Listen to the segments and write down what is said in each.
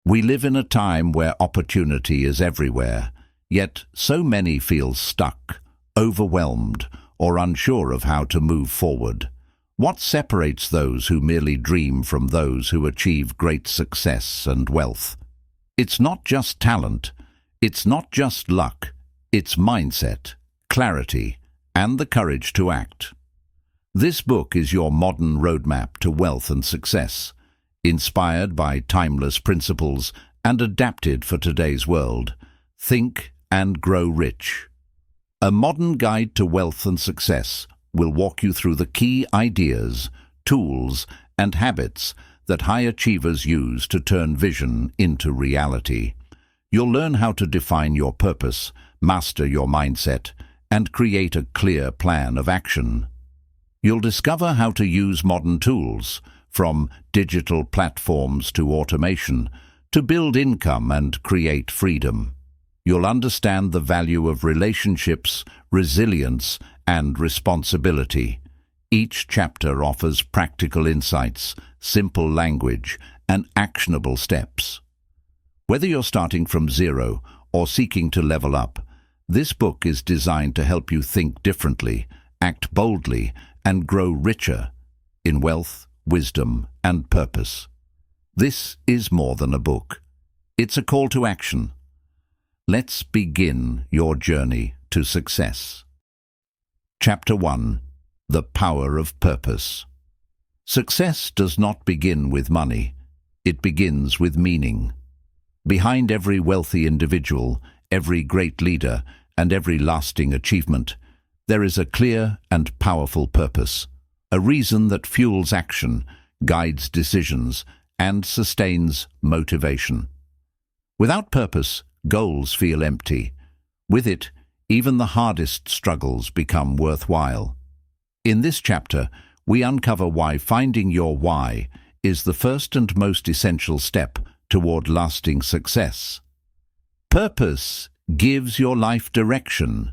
We live in a time where opportunity is everywhere, yet so many feel stuck, overwhelmed, or unsure of how to move forward. What separates those who merely dream from those who achieve great success and wealth? It's not just talent, it's not just luck, it's mindset, clarity, and the courage to act. This book is your modern roadmap to wealth and success, inspired by timeless principles and adapted for today's world. Think and grow rich. A modern guide to wealth and success will walk you through the key ideas, tools, and habits that high achievers use to turn vision into reality. You'll learn how to define your purpose, master your mindset, and create a clear plan of action. You'll discover how to use modern tools, from digital platforms to automation, to build income and create freedom. You'll understand the value of relationships, resilience, and responsibility. Each chapter offers practical insights, simple language, and actionable steps. Whether you're starting from zero or seeking to level up, this book is designed to help you think differently, act boldly, and grow richer in wealth, wisdom, and purpose. This is more than a book. It's a call to action. Let's begin your journey to success. Chapter 1. The Power of Purpose. Success does not begin with money. It begins with meaning. Behind every wealthy individual, every great leader, and every lasting achievement, there is a clear and powerful purpose, a reason that fuels action, guides decisions, and sustains motivation. Without purpose, goals feel empty. With it, even the hardest struggles become worthwhile. In this chapter, we uncover why finding your why is the first and most essential step toward lasting success. Purpose gives your life direction.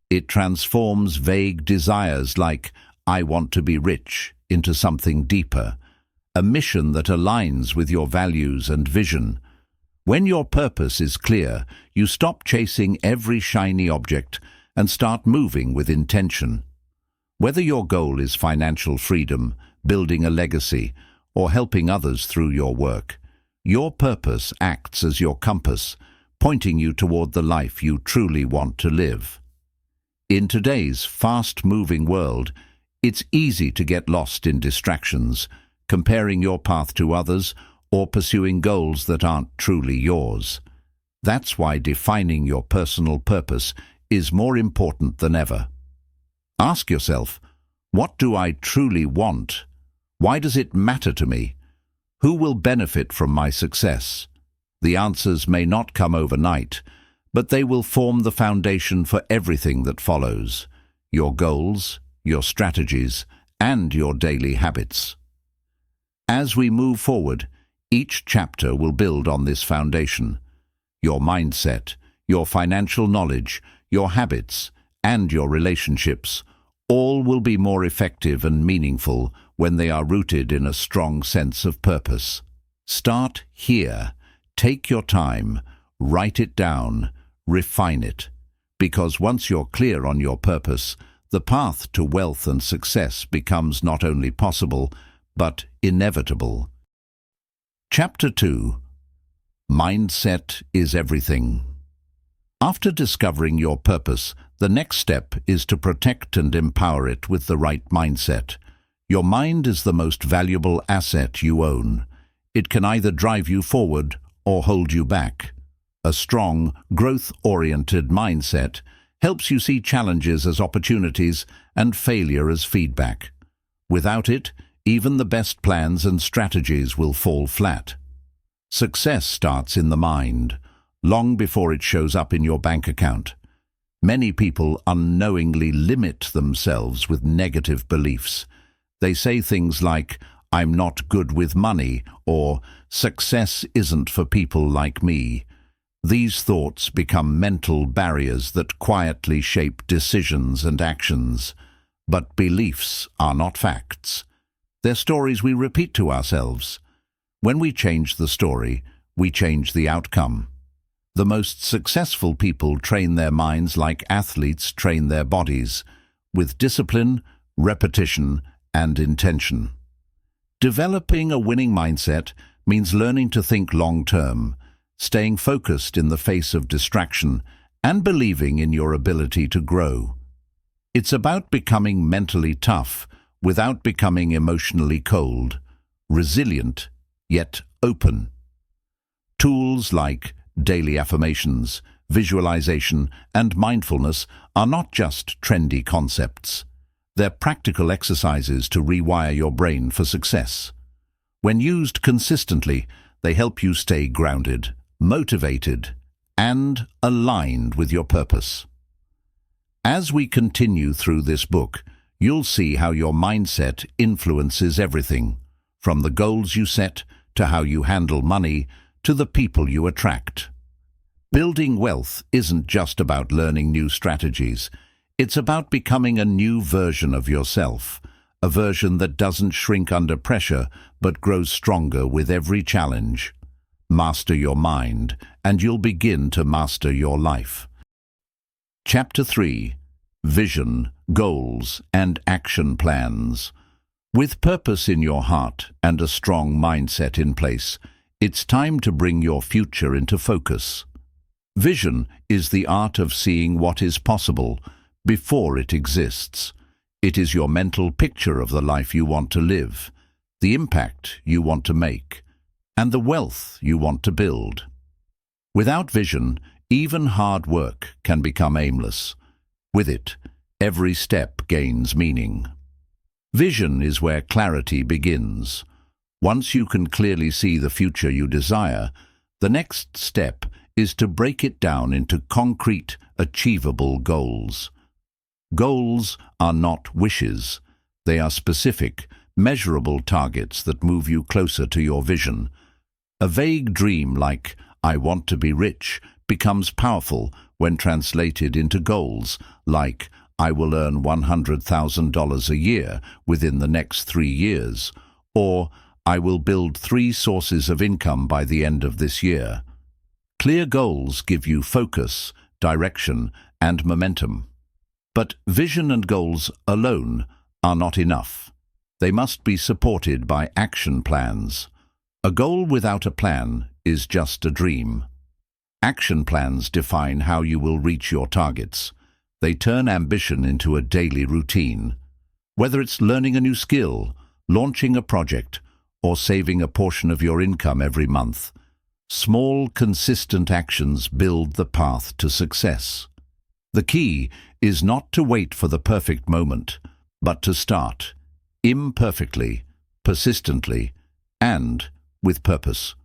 It transforms vague desires like, "I want to be rich," into something deeper, a mission that aligns with your values and vision. When your purpose is clear, you stop chasing every shiny object and start moving with intention. Whether your goal is financial freedom, building a legacy, or helping others through your work, your purpose acts as your compass, pointing you toward the life you truly want to live. In today's fast-moving world, it's easy to get lost in distractions, comparing your path to others, or pursuing goals that aren't truly yours. That's why defining your personal purpose is more important than ever. Ask yourself, what do I truly want? Why does it matter to me? Who will benefit from my success? The answers may not come overnight, but they will form the foundation for everything that follows: your goals, your strategies, and your daily habits. As we move forward, each chapter will build on this foundation. Your mindset, your financial knowledge, your habits, and your relationships all will be more effective and meaningful when they are rooted in a strong sense of purpose. Start here. Take your time, write it down, refine it, because once you're clear on your purpose, the path to wealth and success becomes not only possible, but inevitable. Chapter 2. Mindset is everything. After discovering your purpose, the next step is to protect and empower it with the right mindset. Your mind is the most valuable asset you own. It can either drive you forward or hold you back. A strong, growth-oriented mindset helps you see challenges as opportunities and failure as feedback. Without it, even the best plans and strategies will fall flat. Success starts in the mind, long before it shows up in your bank account. Many people unknowingly limit themselves with negative beliefs. They say things like, "I'm not good with money," or "Success isn't for people like me." These thoughts become mental barriers that quietly shape decisions and actions. But beliefs are not facts. They're stories we repeat to ourselves. When we change the story, we change the outcome. The most successful people train their minds like athletes train their bodies, with discipline, repetition, and intention. Developing a winning mindset means learning to think long-term, staying focused in the face of distraction, and believing in your ability to grow. It's about becoming mentally tough without becoming emotionally cold, resilient, yet open. Tools like daily affirmations, visualization, and mindfulness are not just trendy concepts. They're practical exercises to rewire your brain for success. When used consistently, they help you stay grounded, motivated, and aligned with your purpose. As we continue through this book, you'll see how your mindset influences everything, from the goals you set to how you handle money to the people you attract. Building wealth isn't just about learning new strategies. It's about becoming a new version of yourself, a version that doesn't shrink under pressure but grows stronger with every challenge. Master your mind, and you'll begin to master your life. Chapter 3. Vision, Goals, and Action Plans. With purpose in your heart and a strong mindset in place, it's time to bring your future into focus. Vision is the art of seeing what is possible before it exists. It is your mental picture of the life you want to live, the impact you want to make, and the wealth you want to build. Without vision, even hard work can become aimless. With it, every step gains meaning. Vision is where clarity begins. Once you can clearly see the future you desire, the next step is to break it down into concrete, achievable goals. Goals are not wishes. They are specific, measurable targets that move you closer to your vision. A vague dream like, "I want to be rich," becomes powerful when translated into goals like, "I will earn $100,000 a year within the next 3 years," or "I will build 3 sources of income by the end of this year." Clear goals give you focus, direction, and momentum. But vision and goals alone are not enough. They must be supported by action plans. A goal without a plan is just a dream. Action plans define how you will reach your targets. They turn ambition into a daily routine. Whether it's learning a new skill, launching a project, or saving a portion of your income every month, small, consistent actions build the path to success. The key is not to wait for the perfect moment, but to start imperfectly, persistently, and with purpose.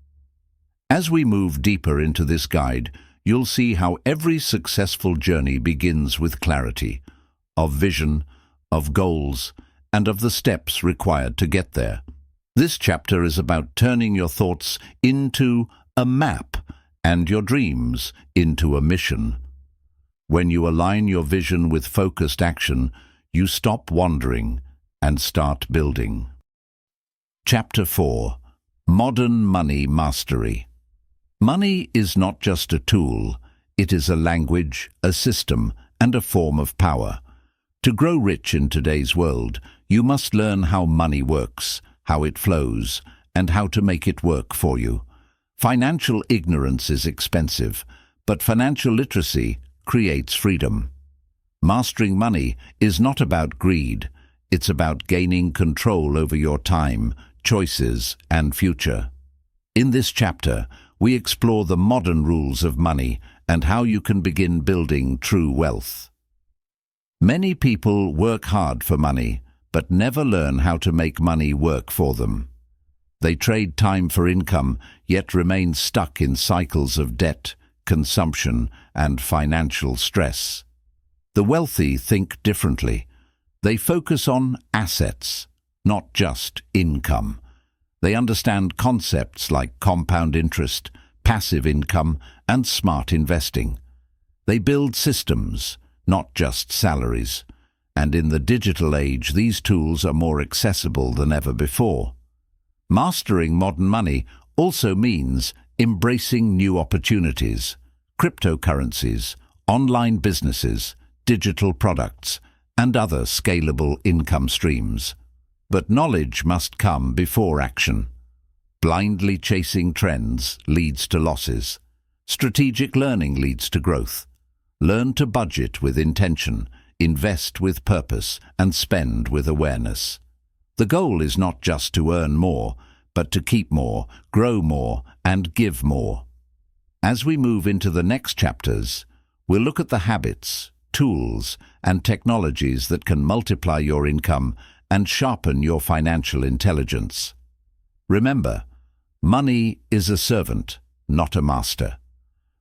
As we move deeper into this guide, you'll see how every successful journey begins with clarity, of vision, of goals, and of the steps required to get there. This chapter is about turning your thoughts into a map and your dreams into a mission. When you align your vision with focused action, you stop wandering and start building. Chapter 4. Modern Money Mastery. Money is not just a tool, it is a language, a system, and a form of power. To grow rich in today's world, you must learn how money works, how it flows, and how to make it work for you. Financial ignorance is expensive, but financial literacy creates freedom. Mastering money is not about greed, it's about gaining control over your time, choices, and future. In this chapter, we explore the modern rules of money and how you can begin building true wealth. Many people work hard for money, but never learn how to make money work for them. They trade time for income, yet remain stuck in cycles of debt, consumption, and financial stress. The wealthy think differently. They focus on assets, not just income. They understand concepts like compound interest, passive income, and smart investing. They build systems, not just salaries. And in the digital age, these tools are more accessible than ever before. Mastering modern money also means embracing new opportunities, cryptocurrencies, online businesses, digital products, and other scalable income streams. But knowledge must come before action. Blindly chasing trends leads to losses. Strategic learning leads to growth. Learn to budget with intention, invest with purpose, and spend with awareness. The goal is not just to earn more, but to keep more, grow more, and give more. As we move into the next chapters, we'll look at the habits, tools, and technologies that can multiply your income and sharpen your financial intelligence. Remember, money is a servant, not a master.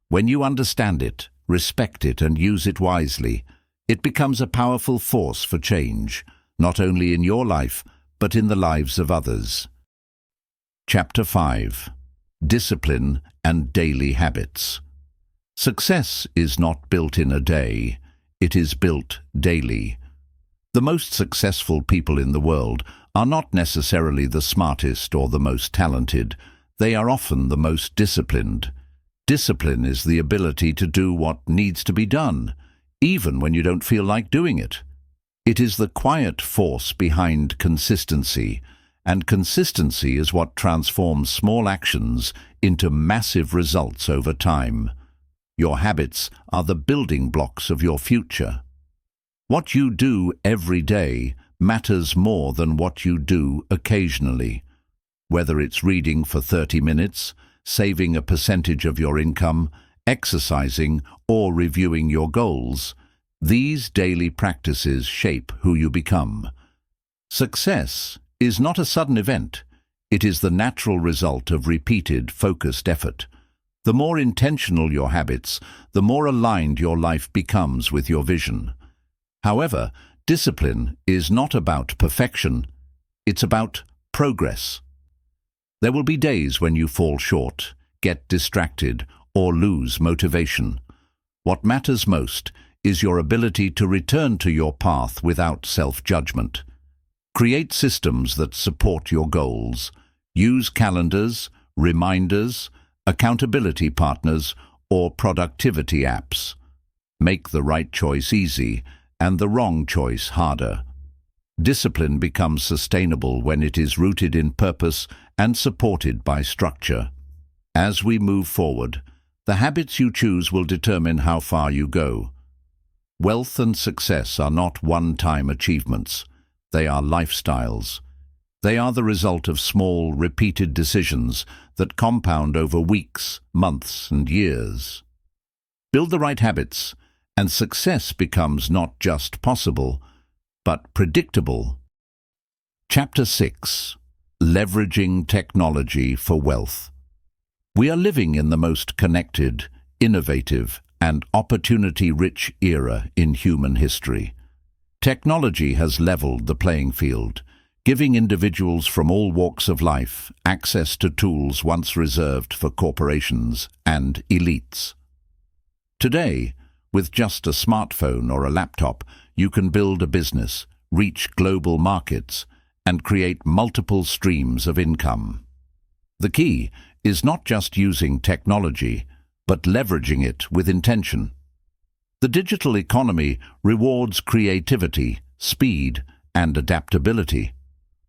When you understand it, respect it, and use it wisely, it becomes a powerful force for change, not only in your life, but in the lives of others. Chapter 5. Discipline and Daily Habits. Success is not built in a day, it is built daily. The most successful people in the world are not necessarily the smartest or the most talented. They are often the most disciplined. Discipline is the ability to do what needs to be done, even when you don't feel like doing it. It is the quiet force behind consistency, and consistency is what transforms small actions into massive results over time. Your habits are the building blocks of your future. What you do every day matters more than what you do occasionally. Whether it's reading for 30 minutes, saving a percentage of your income, exercising, or reviewing your goals, these daily practices shape who you become. Success is not a sudden event. It is the natural result of repeated, focused effort. The more intentional your habits, the more aligned your life becomes with your vision. However, discipline is not about perfection. It's about progress. There will be days when you fall short, get distracted, or lose motivation. What matters most is your ability to return to your path without self-judgment. Create systems that support your goals. Use calendars, reminders, accountability partners, or productivity apps. Make the right choice easy and the wrong choice harder. Discipline becomes sustainable when it is rooted in purpose and supported by structure. As we move forward, the habits you choose will determine how far you go. Wealth and success are not one-time achievements. They are lifestyles. They are the result of small, repeated decisions that compound over weeks, months, and years. Build the right habits, and success becomes not just possible, but predictable. Chapter 6. Leveraging Technology for Wealth. We are living in the most connected, innovative, and opportunity-rich era in human history. Technology has leveled the playing field, giving individuals from all walks of life access to tools once reserved for corporations and elites. Today, with just a smartphone or a laptop, you can build a business, reach global markets, and create multiple streams of income. The key is not just using technology, but leveraging it with intention. The digital economy rewards creativity, speed, and adaptability.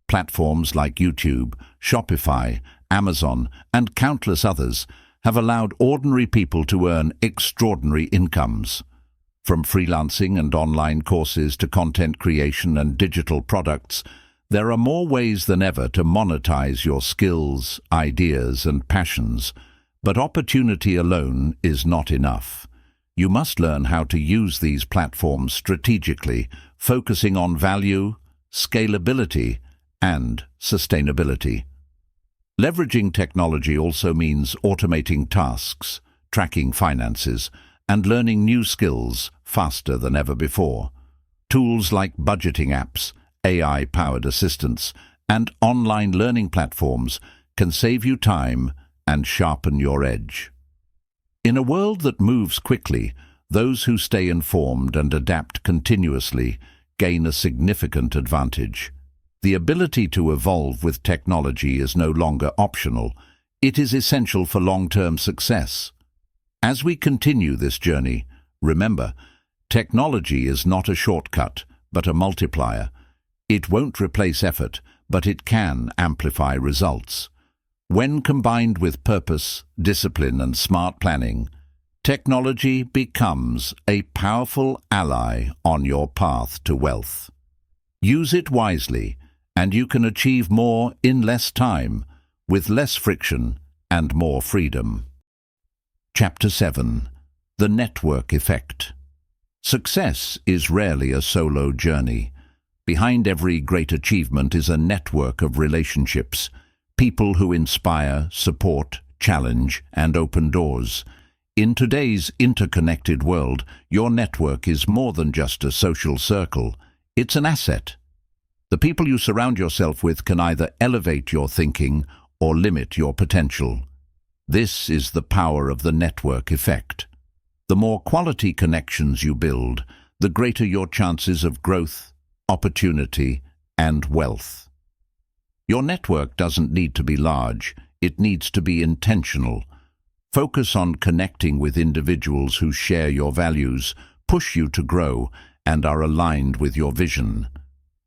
Platforms like YouTube, Shopify, Amazon, and countless others have allowed ordinary people to earn extraordinary incomes. From freelancing and online courses to content creation and digital products, there are more ways than ever to monetize your skills, ideas, and passions. But opportunity alone is not enough. You must learn how to use these platforms strategically, focusing on value, scalability, and sustainability. Leveraging technology also means automating tasks, tracking finances, and learning new skills faster than ever before. Tools like budgeting apps, AI-powered assistants, and online learning platforms can save you time and sharpen your edge. In a world that moves quickly, those who stay informed and adapt continuously gain a significant advantage. The ability to evolve with technology is no longer optional. It is essential for long-term success. As we continue this journey, remember, technology is not a shortcut, but a multiplier. It won't replace effort, but it can amplify results. When combined with purpose, discipline, and smart planning, technology becomes a powerful ally on your path to wealth. Use it wisely, and you can achieve more in less time, with less friction and more freedom. Chapter 7. The Network Effect. Success is rarely a solo journey. Behind every great achievement is a network of relationships, people who inspire, support, challenge, and open doors. In today's interconnected world, your network is more than just a social circle. It's an asset. The people you surround yourself with can either elevate your thinking or limit your potential. This is the power of the network effect. The more quality connections you build, the greater your chances of growth, opportunity, and wealth. Your network doesn't need to be large, it needs to be intentional. Focus on connecting with individuals who share your values, push you to grow, and are aligned with your vision.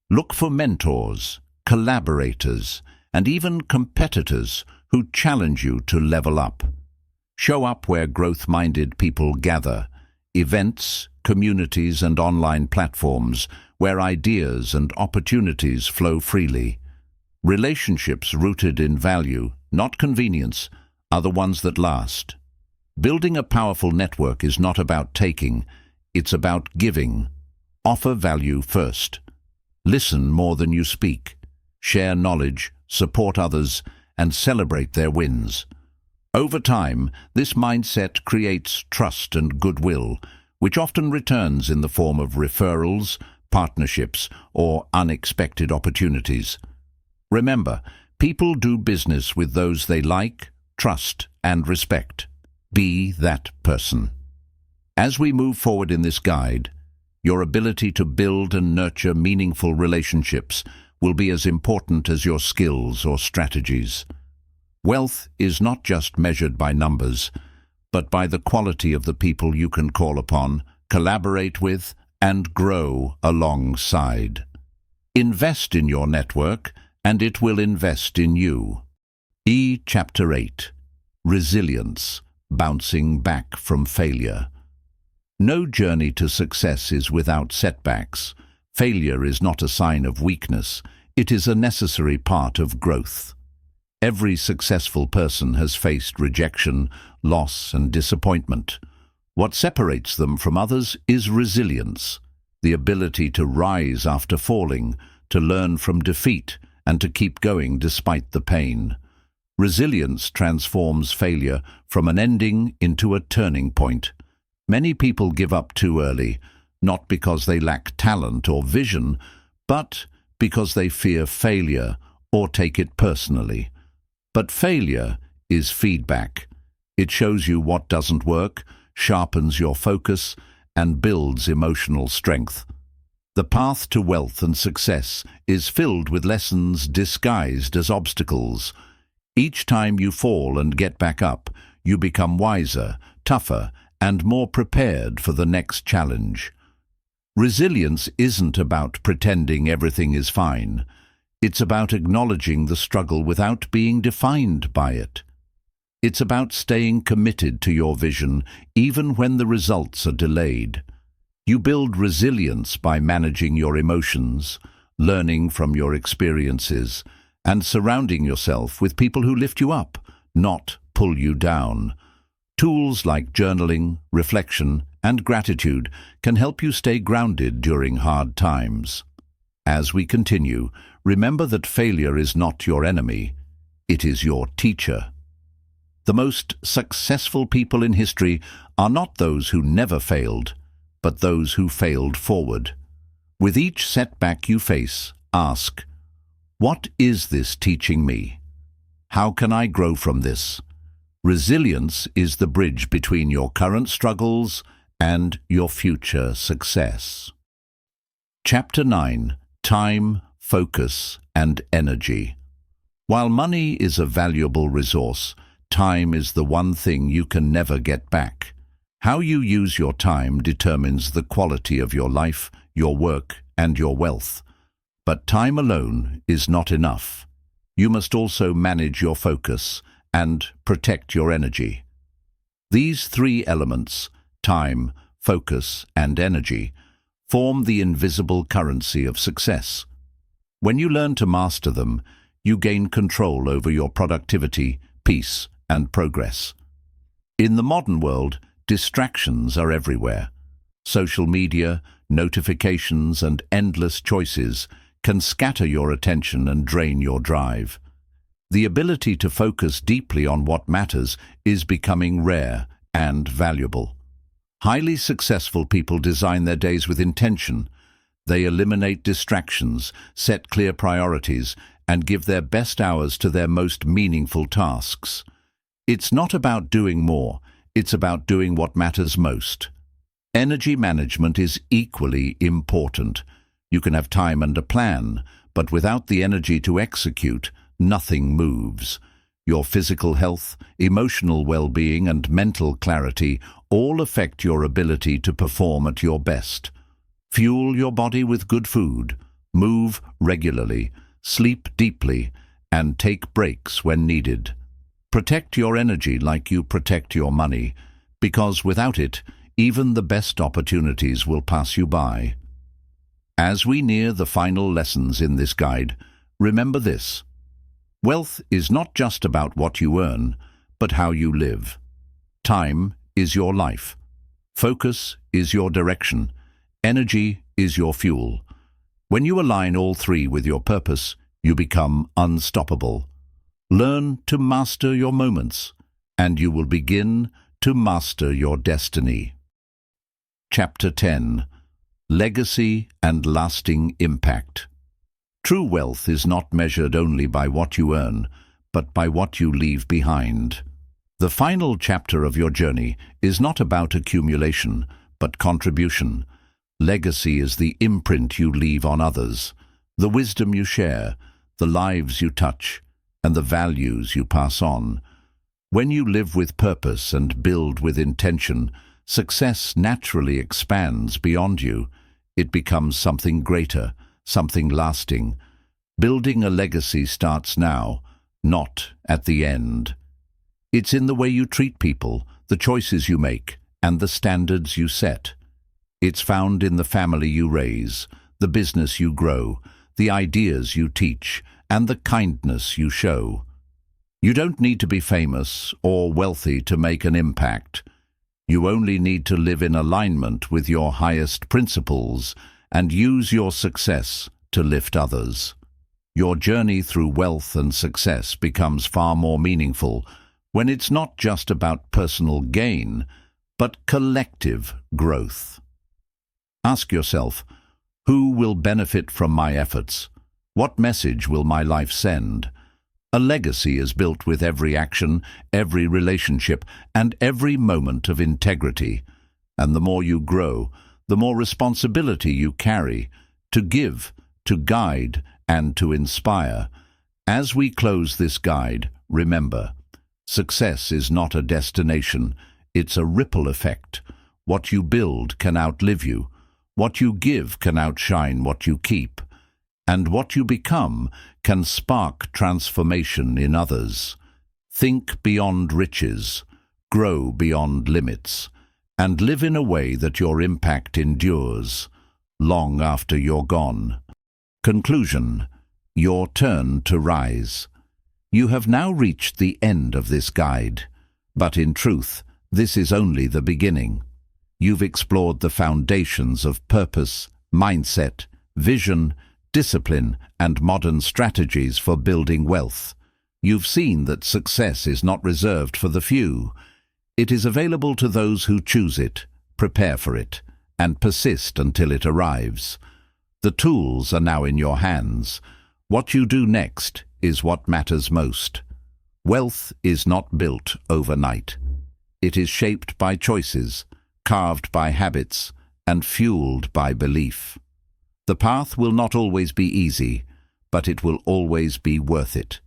Look for mentors, collaborators, and even competitors who challenge you to level up. Show up where growth-minded people gather, events, communities, and online platforms where ideas and opportunities flow freely. Relationships rooted in value, not convenience, are the ones that last. Building a powerful network is not about taking, it's about giving. Offer value first. Listen more than you speak. Share knowledge, support others, and celebrate their wins. Over time, this mindset creates trust and goodwill, which often returns in the form of referrals, partnerships, or unexpected opportunities. Remember, people do business with those they like, trust, and respect. Be that person. As we move forward in this guide, your ability to build and nurture meaningful relationships will be as important as your skills or strategies. Wealth is not just measured by numbers, but by the quality of the people you can call upon, collaborate with, and grow alongside. Invest in your network, and it will invest in you. Chapter 8. Resilience, bouncing back from failure. No journey to success is without setbacks. Failure is not a sign of weakness, it is a necessary part of growth. Every successful person has faced rejection, loss, and disappointment. What separates them from others is resilience, the ability to rise after falling, to learn from defeat, and to keep going despite the pain. Resilience transforms failure from an ending into a turning point. Many people give up too early, not because they lack talent or vision, but because they fear failure or take it personally. But failure is feedback. It shows you what doesn't work, sharpens your focus, and builds emotional strength. The path to wealth and success is filled with lessons disguised as obstacles. Each time you fall and get back up, you become wiser, tougher, and more prepared for the next challenge. Resilience isn't about pretending everything is fine. It's about acknowledging the struggle without being defined by it. It's about staying committed to your vision, even when the results are delayed. You build resilience by managing your emotions, learning from your experiences, and surrounding yourself with people who lift you up, not pull you down. Tools like journaling, reflection, and gratitude can help you stay grounded during hard times. As we continue, remember that failure is not your enemy, it is your teacher. The most successful people in history are not those who never failed, but those who failed forward. With each setback you face, ask, what is this teaching me? How can I grow from this? Resilience is the bridge between your current struggles and your future success. Chapter 9. Time, Focus, and Energy. While money is a valuable resource, time is the one thing you can never get back. How you use your time determines the quality of your life, your work, and your wealth. But time alone is not enough. You must also manage your focus and protect your energy. These three elements, time, focus, and energy, form the invisible currency of success. When you learn to master them, you gain control over your productivity, peace, and progress. In the modern world, distractions are everywhere. Social media, notifications, and endless choices can scatter your attention and drain your drive. The ability to focus deeply on what matters is becoming rare and valuable. Highly successful people design their days with intention. They eliminate distractions, set clear priorities, and give their best hours to their most meaningful tasks. It's not about doing more, it's about doing what matters most. Energy management is equally important. You can have time and a plan, but without the energy to execute, nothing moves. Your physical health, emotional well-being, and mental clarity all affect your ability to perform at your best. Fuel your body with good food, move regularly, sleep deeply, and take breaks when needed. Protect your energy like you protect your money, because without it, even the best opportunities will pass you by. As we near the final lessons in this guide, remember this. Wealth is not just about what you earn, but how you live. Time is your life. Focus is your direction. Energy is your fuel. When you align all three with your purpose, you become unstoppable. Learn to master your moments, and you will begin to master your destiny. Chapter 10. Legacy and Lasting Impact. True wealth is not measured only by what you earn, but by what you leave behind. The final chapter of your journey is not about accumulation, but contribution. Legacy is the imprint you leave on others, the wisdom you share, the lives you touch, and the values you pass on. When you live with purpose and build with intention, success naturally expands beyond you. It becomes something greater, something lasting. Building a legacy starts now, not at the end. It's in the way you treat people, the choices you make, and the standards you set. It's found in the family you raise, the business you grow, the ideas you teach, and the kindness you show. You don't need to be famous or wealthy to make an impact. You only need to live in alignment with your highest principles and use your success to lift others. Your journey through wealth and success becomes far more meaningful when it's not just about personal gain, but collective growth. Ask yourself, who will benefit from my efforts? What message will my life send? A legacy is built with every action, every relationship, and every moment of integrity. And the more you grow, the more responsibility you carry to give, to guide, and to inspire. As we close this guide, remember, success is not a destination, it's a ripple effect. What you build can outlive you. What you give can outshine what you keep. And what you become can spark transformation in others. Think beyond riches, grow beyond limits, and live in a way that your impact endures long after you're gone. Conclusion. Your turn to rise. You have now reached the end of this guide, but in truth, this is only the beginning. You've explored the foundations of purpose, mindset, vision, discipline, and modern strategies for building wealth. You've seen that success is not reserved for the few. It is available to those who choose it, prepare for it, and persist until it arrives. The tools are now in your hands. What you do next is what matters most. Wealth is not built overnight. It is shaped by choices, carved by habits, and fueled by belief. The path will not always be easy, but it will always be worth it.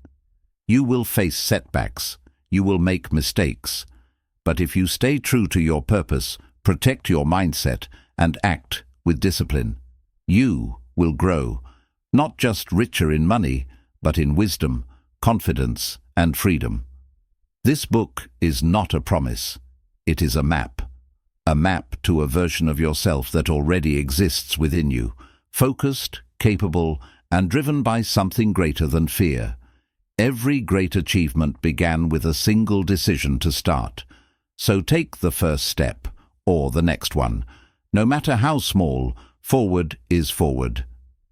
You will face setbacks. You will make mistakes. But if you stay true to your purpose, protect your mindset, and act with discipline, you will grow, not just richer in money, but in wisdom, confidence, and freedom. This book is not a promise. It is a map to a version of yourself that already exists within you, focused, capable, and driven by something greater than fear. Every great achievement began with a single decision to start. So take the first step, or the next one. No matter how small, forward is forward.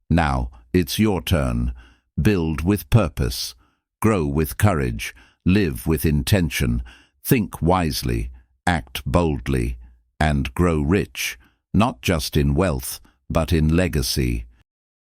Now, it's your turn. Build with purpose. Grow with courage. Live with intention. Think wisely. Act boldly. And grow rich, not just in wealth, but in legacy.